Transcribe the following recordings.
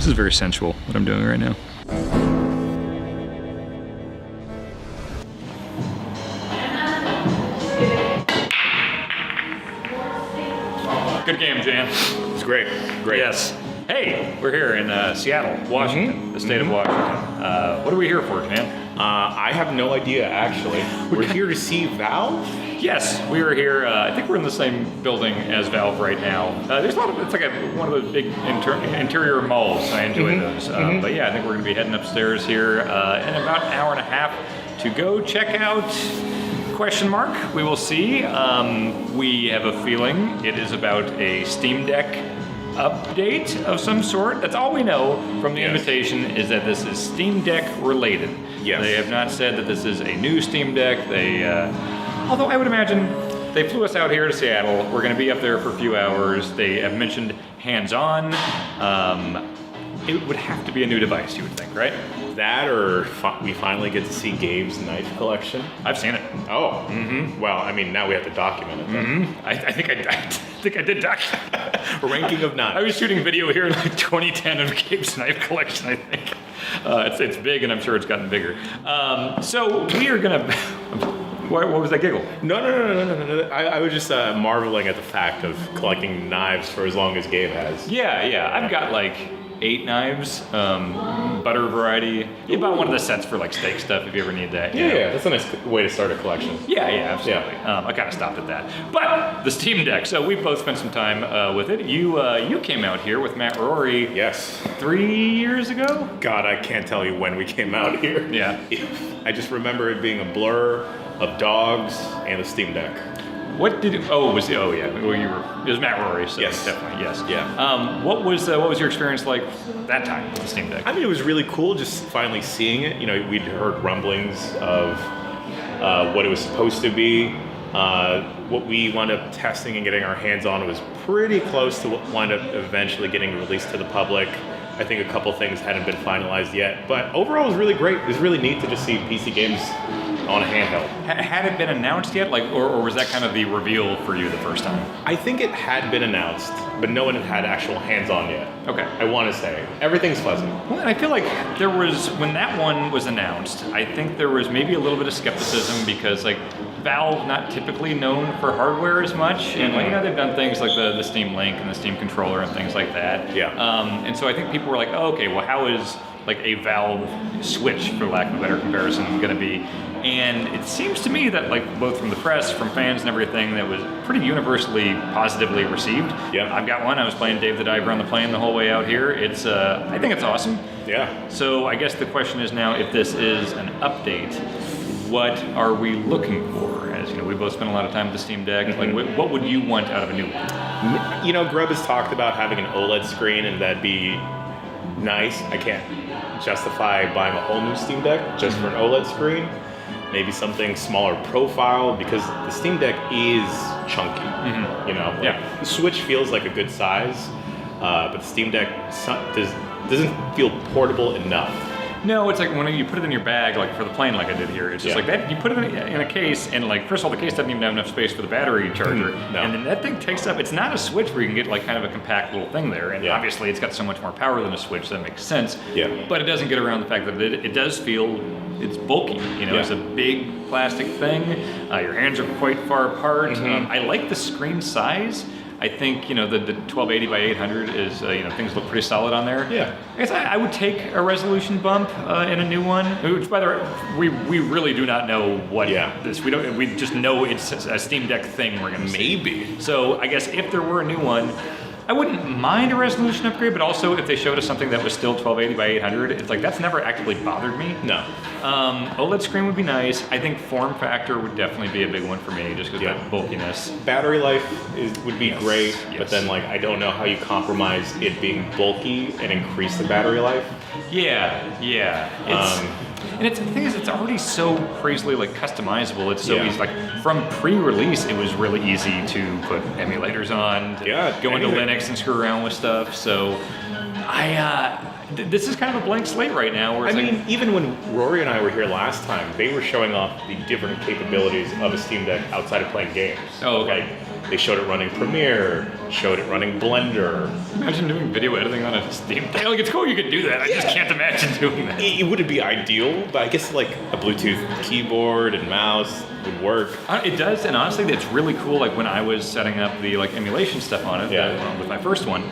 is very sensual, what I'm doing right now. Good game, Jan. It's great. Great. Yes. Hey, we're here in Seattle, Washington, the state of Washington. What are we here for, Jan? I have no idea, actually. We're here to see Valve? Yes, we are here. I think we're in the same building as Valve right now. There's a lot of, it's like one of those big interior malls. I enjoy those. But yeah, I think we're going to be heading upstairs here in about an hour and a half to go check out question mark. We will see. We have a feeling it is about a Steam Deck update of some sort. That's all we know from the invitation, is that this is Steam Deck related. Yes. They have not said that this is a new Steam Deck. They, although I would imagine they flew us out here to Seattle. We're going to be up there for a few hours. They have mentioned hands-on. It would have to be a new device, you would think, right? That, or we finally get to see Gabe's knife collection. I've seen it. Oh. Well, I mean, now we have to document it. I think I did document. Ranking of knives. I was shooting video here in like 2010 of Gabe's knife collection, I think. It's big, and I'm sure it's gotten bigger. So we are gonna. What was that giggle? No. I was just marveling at the fact of collecting knives for as long as Gabe has. Yeah. I've got like 8 knives, butter variety. You bought one of the sets for like steak stuff if you ever need that. Yeah, that's a nice way to start a collection. Yeah, absolutely. I kind of stopped at that. But the Steam Deck, so we both spent some time with it. You came out here with Matt Rory. Yes. 3 years ago? God, I can't tell you when we came out here. Yeah. I just remember it being a blur of dogs and a Steam Deck. What did it, it was Matt Rory, so yes. Definitely, yes. Yeah. What was your experience like that time with the Steam Deck? I mean, it was really cool just finally seeing it. You know, we'd heard rumblings of what it was supposed to be. What we wound up testing and getting our hands on was pretty close to what wound up eventually getting released to the public. I think a couple things hadn't been finalized yet, but overall it was really great. It was really neat to just see PC games on a handheld. Had it been announced yet, or was that kind of the reveal for you the first time? I think it had been announced, but no one had actual hands-on yet. Okay. I want to say. Everything's fuzzy. Well, and I feel like there was, when that one was announced, I think there was maybe a little bit of skepticism because like Valve not typically known for hardware as much, and like, you know, they've done things like the Steam Link and the Steam controller and things like that. Yeah. And so I think people were like, oh, okay, well, how is like a Valve Switch, for lack of a better comparison, going to be? And it seems to me that like both from the press, from fans and everything, that was pretty universally positively received. Yeah. I've got one. I was playing Dave the Diver on the plane the whole way out here. It's I think it's awesome. Yeah. So I guess the question is now, if this is an update, what are we looking for? As you know, we both spent a lot of time with the Steam Deck. Like, what would you want out of a new one? You know, Grubb has talked about having an OLED screen, and that'd be nice. I can't justify buying a whole new Steam Deck just for an OLED screen. Maybe something smaller profile, because the Steam Deck is chunky. You know, like, the Switch feels like a good size, but the Steam Deck doesn't feel portable enough. No, it's like when you put it in your bag, like for the plane, like I did here. It's just like that. You put it in a case, and like first of all, the case doesn't even have enough space for the battery charger, and then that thing takes up. It's not a Switch where you can get like kind of a compact little thing there, and obviously it's got so much more power than a Switch. So that makes sense. Yeah. But it doesn't get around the fact that it does feel it's bulky. You know, it's a big plastic thing. Your hands are quite far apart. I like the screen size. I think, you know, the 1280 by 800 is, you know, things look pretty solid on there. Yeah. I guess I would take a resolution bump in a new one, which, by the way, we really do not know what this, we just know it's a Steam Deck thing we're going to see. Maybe. So I guess if there were a new one, I wouldn't mind a resolution upgrade, but also if they showed us something that was still 1280 by 800, it's like that's never actively bothered me. No. OLED screen would be nice. I think form factor would definitely be a big one for me, just because of that bulkiness. Battery life would be great, but then like I don't know how you compromise it being bulky and increase the battery life. And the thing is, it's already so crazily like customizable. It's so easy. Like from pre-release, it was really easy to put emulators on, go into Linux and screw around with stuff. So this is kind of a blank slate right now. Where it's even when Rory and I were here last time, they were showing off the different capabilities of a Steam Deck outside of playing games. Oh, okay. Like, They showed it running Premiere, showed it running Blender. Imagine doing video editing on a Steam Deck. Like, it's cool you could do that. I just can't imagine doing that. It wouldn't be ideal, but I guess like a Bluetooth keyboard and mouse would work. It does, and honestly, it's really cool. Like when I was setting up the like emulation stuff on it with my first one,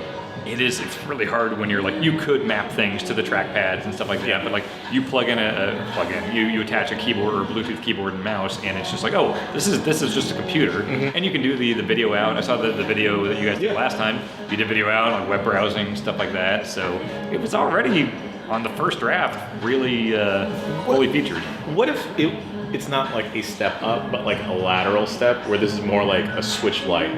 it's really hard when you're like, you could map things to the trackpads and stuff like that, but like you you attach a keyboard or a Bluetooth keyboard and mouse, and it's just like, oh, this is just a computer, and you can do the video out. I saw the video that you guys did last time. You did video out on web browsing, stuff like that. So it was already on the first draft, really fully featured. What if it's not like a step up, but like a lateral step, where this is more like a Switch Lite,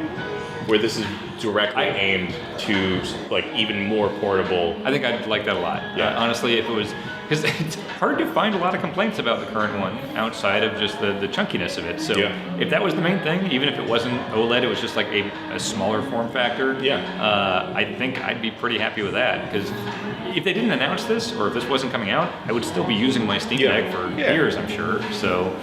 where this is directly aimed to like even more portable? I think I'd like that a lot. Yeah. Honestly, if it was, because it's hard to find a lot of complaints about the current one outside of just the chunkiness of it. So if that was the main thing, even if it wasn't OLED, it was just like a smaller form factor. I think I'd be pretty happy with that, because if they didn't announce this, or if this wasn't coming out, I would still be using my Steam Deck for years, I'm sure. So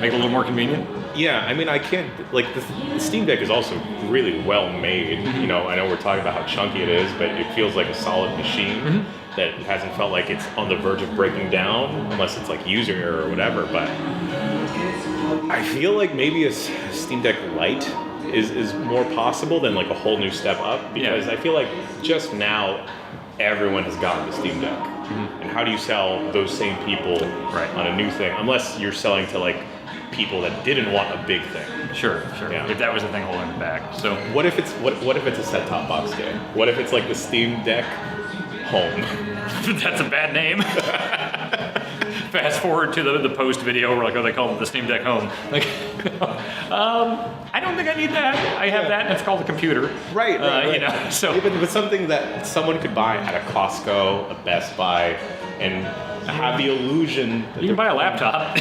make it a little more convenient. Yeah, I mean, I can't, like, the Steam Deck is also really well made. You know, I know we're talking about how chunky it is, but it feels like a solid machine that hasn't felt like it's on the verge of breaking down, unless it's like user error or whatever. But I feel like maybe a Steam Deck Lite is more possible than like a whole new step up, because I feel like just now everyone has gotten the Steam Deck. And how do you sell those same people on a new thing, unless you're selling to like people that didn't want a big thing? Sure. Yeah. If that was the thing holding it back. So what if it's a set-top box game? What if it's like the Steam Deck Home? That's a bad name. Fast forward to the post video where like, oh, they call it the Steam Deck Home. Like, I don't think I need that. I have that, and it's called a computer. Right. You know, so but something that someone could buy at a Costco, a Best Buy, and have the illusion that you can buy a laptop.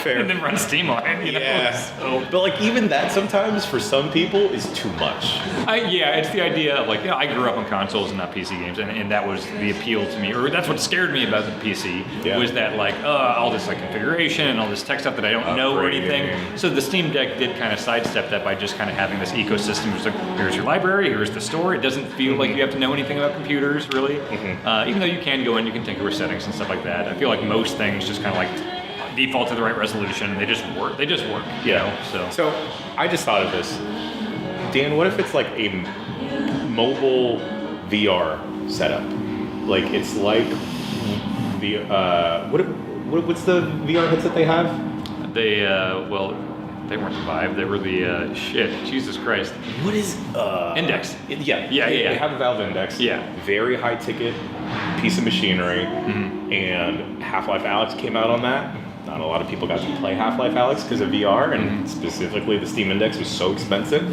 Fair. And then run Steam on it. You know? So, but like even that sometimes for some people is too much. It's the idea of like, you know, I grew up on consoles and not PC games, and that was the appeal to me, or that's what scared me about the PC was that like all this like configuration and all this tech stuff that I don't know or anything. So the Steam Deck did kind of sidestep that by just kind of having this ecosystem. It's like, here's your library, here's the store. It doesn't feel like you have to know anything about computers really, even though you can go in, you can tinker with settings and stuff like that. I feel like most things just kind of like default to the right resolution, and they just work. You know. So I just thought of this, Dan. What if it's like a mobile VR setup? Like it's like the what's the VR headset they have? They they weren't the Vive. They were the Jesus Christ. What is Index? Yeah. They have a Valve Index. Yeah. Very high ticket piece of machinery, and Half-Life Alyx came out on that. Not a lot of people got to play Half-Life Alyx because of VR, and specifically the Steam Index was so expensive.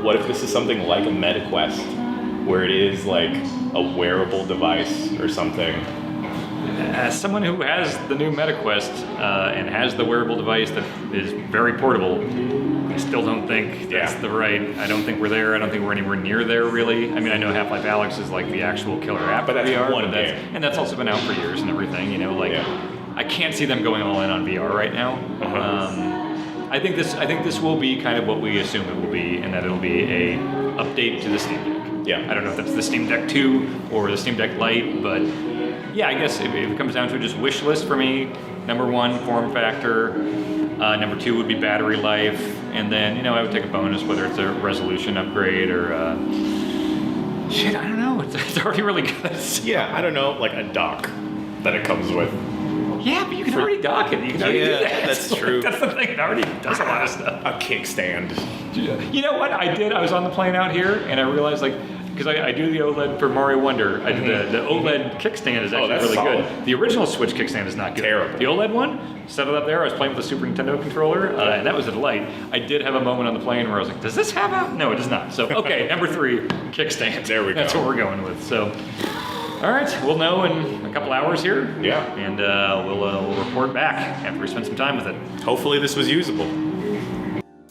What if this is something like a MetaQuest, where it is like a wearable device or something? As someone who has the new MetaQuest and has the wearable device that is very portable, I still don't think that's the right. I don't think we're there. I don't think we're anywhere near there, really. I mean, I know Half-Life Alyx is like the actual killer app, but that's VR, one game. And that's also been out for years and everything. You know, like I can't see them going all in on VR right now. I think this will be kind of what we assume it will be, and that it'll be a update to the Steam Deck. Yeah. I don't know if that's the Steam Deck 2 or the Steam Deck Lite, but yeah, I guess if it comes down to just wish list for me, number one, form factor. Number two would be battery life, and then, you know, I would take a bonus, whether it's a resolution upgrade or I don't know. It's already really good. Yeah, I don't know, like a dock that it comes with. Yeah, but you can already dock it. You can already do that. That's true. That's the thing. It already does a lot of stuff. A kickstand. You know what I did? I was on the plane out here, and I realized, like, because I do the OLED for Mario Wonder. I did the OLED kickstand is actually really solid. good. The original Switch kickstand is not good. Terrible. The OLED one, set it up there. I was playing with the Super Nintendo controller, and that was a delight. I did have a moment on the plane where I was like, does this have a? No, it does not. So, okay, number 3, kickstand. There we go. That's what we're going with. So, all right, we'll know in a couple hours here. Yeah. And we'll report back after we spend some time with it. Hopefully this was usable.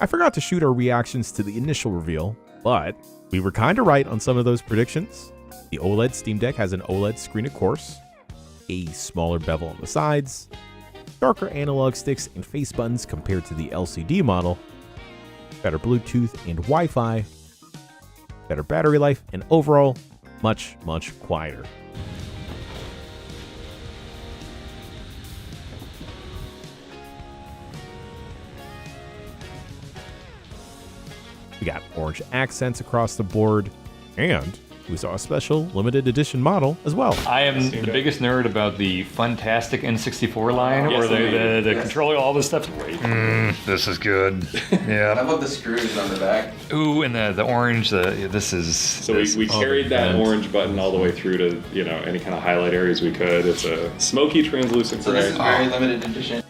I forgot to shoot our reactions to the initial reveal, but we were kind of right on some of those predictions. The OLED Steam Deck has an OLED screen, of course, a smaller bevel on the sides, darker analog sticks and face buttons compared to the LCD model, better Bluetooth and Wi-Fi, better battery life, and overall, much, much quieter. We got orange accents across the board, and we saw a special limited edition model as well. I am the biggest nerd about the Funtastic N64 line, Yes, where the controller, all this stuff. This is good. Yeah. How about the screws on the back? Ooh, and the orange. This is. So we carried that orange button all the way through to, you know, any kind of highlight areas we could. It's a smoky translucent So gray. this is very limited edition.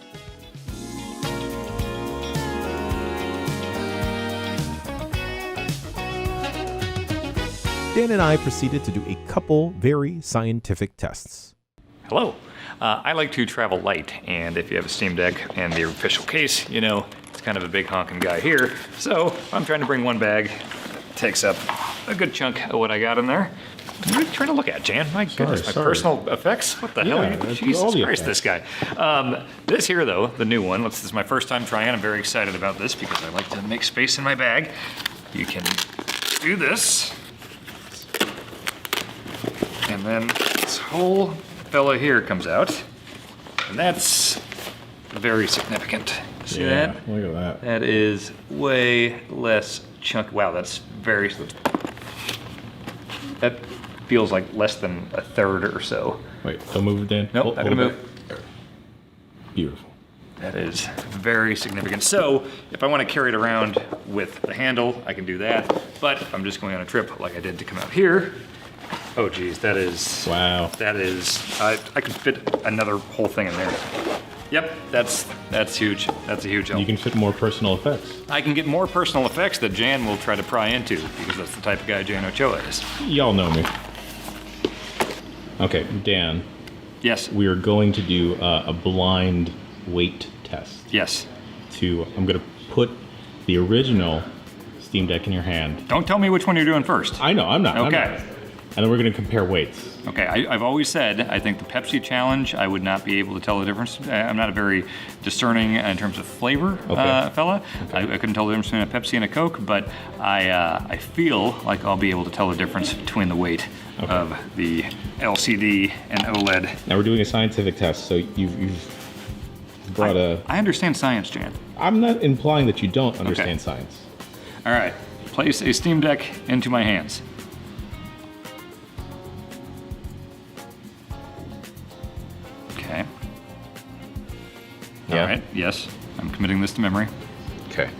Dan and I proceeded to do a couple very scientific tests. Hello. I like to travel light, and if you have a Steam Deck and the official case, you know, it's kind of a big honking guy here. So I'm trying to bring one bag. Takes up a good chunk of what I got in there. What are you trying to look at, Jan? My goodness, my personal effects? What the hell are you? that's all Jesus the Christ, this guy. This here, though, the new one, this is my first time trying it. I'm very excited about this because I like to make space in my bag. You can do this. And then this whole fella here comes out. And that's very significant. See that? Look at that. That is way less chunk. Wow, that's very. That feels like less than a third or so. Wait, don't move it, Dan. Nope, not gonna move. Beautiful. That is very significant. So if I want to carry it around with the handle, I can do that. But if I'm just going on a trip like I did to come out here, oh geez, that is. Wow. That is. I could fit another whole thing in there. Yep, that's huge. That's a huge help. You can fit more personal effects. I can get more personal effects that Jan will try to pry into because that's the type of guy Jan Ochoa is. Y'all know me. Okay, Dan, Yes. we are going to do a blind weight test. Yes. I'm going to put the original Steam Deck in your hand. Don't tell me which one you're doing first. I know, I'm not. Okay. And then we're going to compare weights. Okay, I've always said, I think the Pepsi challenge, I would not be able to tell the difference. I'm not a very discerning in terms of flavor fella. I couldn't tell the difference between a Pepsi and a Coke, but I feel like I'll be able to tell the difference between the weight of the LCD and OLED. Now we're doing a scientific test, so you've brought I understand science, Jan. I'm not implying that you don't understand science. All right, place a Steam Deck into my hands. Okay. Yeah. All right, yes, I'm committing this to memory. Okay.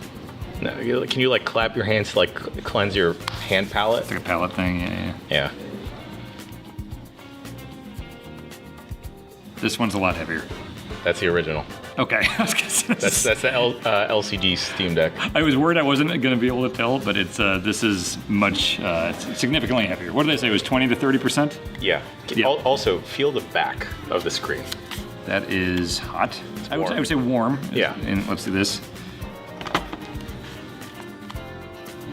Now, can you like clap your hands to like cleanse your hand palate? It's like a palette thing, yeah. Yeah. This one's a lot heavier. That's the original. Okay. That's the LCD Steam Deck. I was worried I wasn't going to be able to tell, but it's this is much it's significantly heavier. What did they say? It was 20 to 30%? Yeah. Yeah. Also, feel the back of the screen. That is hot. I warm. would say warm. Yeah. And let's do this.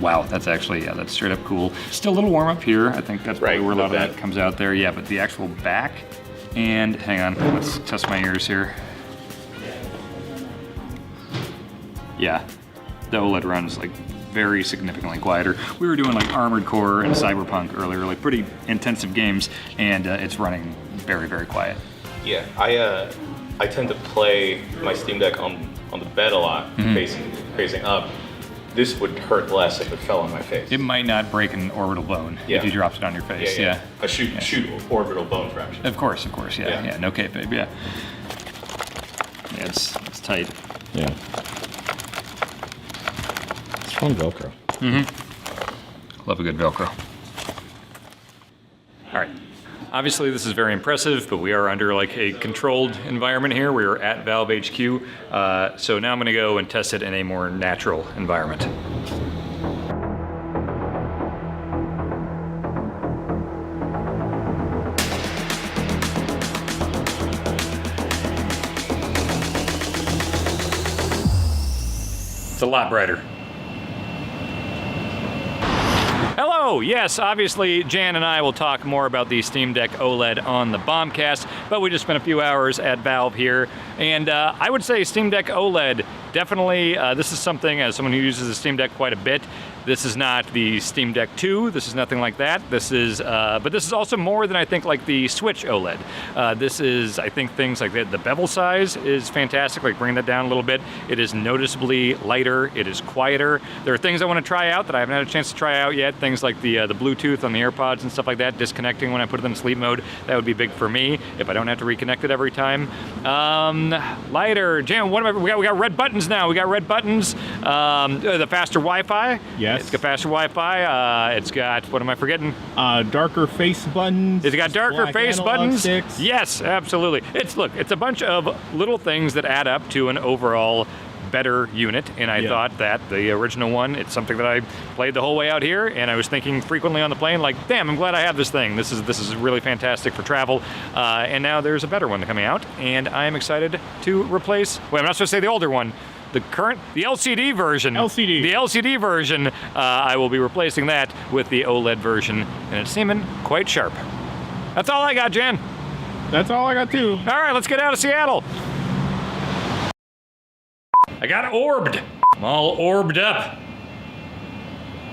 Wow, that's actually, yeah, that's straight up cool. Still a little warm up here. I think that's probably Right, where a lot of with that comes out there. Yeah, but the actual back, and hang on, let's test my ears here. Yeah, the OLED run is like very significantly quieter. We were doing like Armored Core and Cyberpunk earlier, like pretty intensive games, and it's running very, very quiet. Yeah. I tend to play my Steam Deck on the bed a lot, facing up. This would hurt less if it fell on my face. It might not break an orbital bone if you dropped it on your face. Yeah. A shoot orbital bone fracture. Of course, yeah. Yeah. No cape, babe, yeah. Yeah, it's tight. Yeah. Strong Velcro. Love a good Velcro. All right. Obviously, this is very impressive, but we are under like a controlled environment here. We are at Valve HQ. So now I'm going to go and test it in a more natural environment. It's a lot brighter. Hello! So, yes, obviously, Jan and I will talk more about the Steam Deck OLED on the Bombcast, but we just spent a few hours at Valve here, and I would say Steam Deck OLED, definitely, this is something, as someone who uses the Steam Deck quite a bit, this is not the Steam Deck 2, this is nothing like that. This is, but this is also more than I think like the Switch OLED. This is, I think things like the bevel size is fantastic, like bring that down a little bit. It is noticeably lighter, it is quieter. There are things I want to try out that I haven't had a chance to try out yet, things like the Bluetooth on the AirPods and stuff like that, disconnecting when I put it in sleep mode, that would be big for me if I don't have to reconnect it every time. Lighter, Jan, what we got red buttons now, we got red buttons, the faster Wi-Fi. Yes. It's got faster Wi-Fi. It's got, what am I forgetting? Darker face buttons. It's got darker black face analog buttons. sticks. Yes, absolutely. It's a bunch of little things that add up to an overall better unit, and I thought that the original one, it's something that I played the whole way out here, and I was thinking frequently on the plane, like, damn, I'm glad I have this thing. This is really fantastic for travel, and now there's a better one coming out, and I am excited to replace, wait, I'm not supposed to say the older one, the LCD version. The LCD version, I will be replacing that with the OLED version, and it's seeming quite sharp. That's all I got, Jan. That's all I got too. All right, let's get out of Seattle. I got orbed. I'm all orbed up.